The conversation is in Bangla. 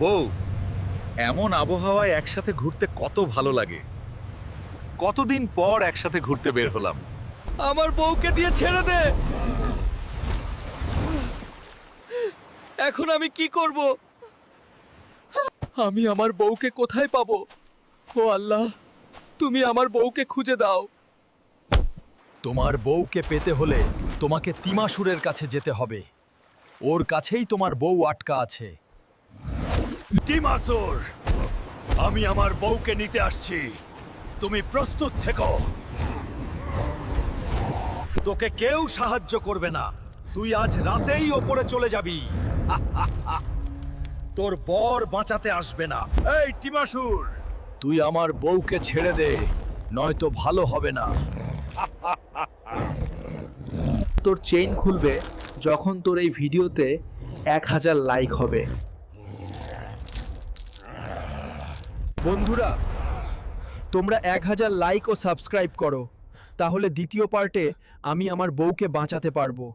বউ, এমন আবহাওয়ায় একসাথে ঘুরতে কত ভালো লাগে। কতদিন পর একসাথে ঘুরতে বের হলাম। আমার বউকে দিয়ে ছেড়ে দে। এখন আমি কি করব? আমি আমার বউকে কোথায় পাবো? ও আল্লাহ, তুমি আমার বউকে খুঁজে দাও। তোমার বউকে পেতে হলে তোমাকে তিমাসুরের কাছে যেতে হবে। ওর কাছেই তোমার বউ আটকা আছে। টিমাসুর, আমি আমার বউকে নিতে আসছি। তুমি প্রস্তুত থেকো। তোকে কেউ সাহায্য করবে না। তুই আজ রাতেই ওপরে চলে যাবি। তোর বর বাঁচাতে আসবে না। এই টিমাসুর, তুই আমার বউকে ছেড়ে দে, নয়তো ভালো হবে না। তোর চেইন খুলবে যখন তোর এই ভিডিওতে 1000 লাইক হবে। বন্ধুরা, তোমরা 1000 লাইক ও সাবস্ক্রাইব করো, তাহলে দ্বিতীয় পার্টে আমি আমার বউকে বাঁচাতে পারবো।